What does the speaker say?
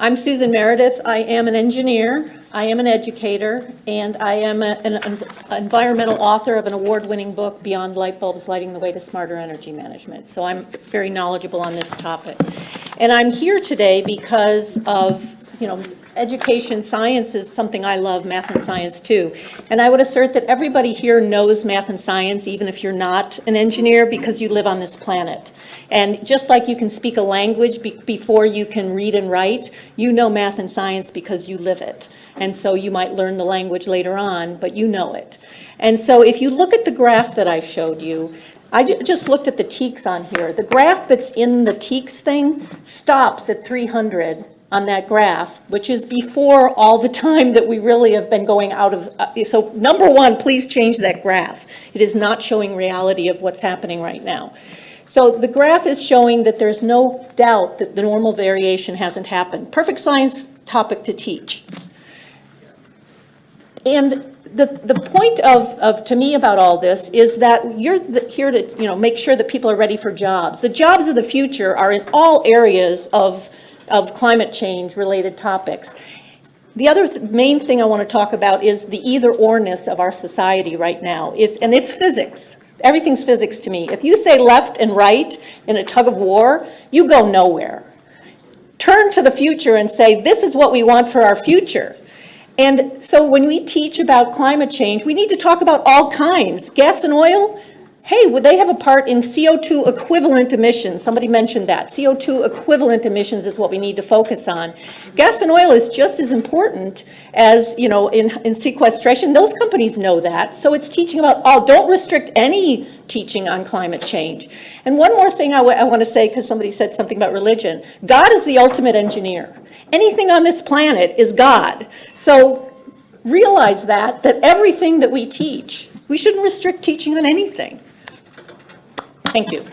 I'm Susan Meredith. I am an engineer, I am an educator, and I am an environmental author of an award-winning book, Beyond Light Bulbs, Lighting the Way to Smarter Energy Management. So I'm very knowledgeable on this topic. And I'm here today because of, education, science is something I love, math and science too. And I would assert that everybody here knows math and science, even if you're not an engineer, because you live on this planet. And just like you can speak a language before you can read and write, you know math and science because you live it. And so you might learn the language later on, but you know it. And so if you look at the graph that I showed you, I just looked at the TEEX on here. The graph that's in the TEEX thing stops at 300 on that graph, which is before all the time that we really have been going out of. So number one, please change that graph. It is not showing reality of what's happening right now. So the graph is showing that there's no doubt that the normal variation hasn't happened. Perfect science topic to teach. And the point to me about all this is that you're here to make sure that people are ready for jobs. The jobs of the future are in all areas of climate change related topics. The other main thing I want to talk about is the either-or-ness of our society right now. It's physics. Everything's physics to me. If you say left and right in a tug of war, you go nowhere. Turn to the future and say, this is what we want for our future. And so when we teach about climate change, we need to talk about all kinds. Gas and oil, hey, would they have a part in CO2 equivalent emissions? Somebody mentioned that. CO2 equivalent emissions is what we need to focus on. Gas and oil is just as important as, in sequestration. Those companies know that. So it's teaching about don't restrict any teaching on climate change. And one more thing I want to say, because somebody said something about religion. God is the ultimate engineer. Anything on this planet is God. So realize that everything that we teach, we shouldn't restrict teaching on anything. Thank you.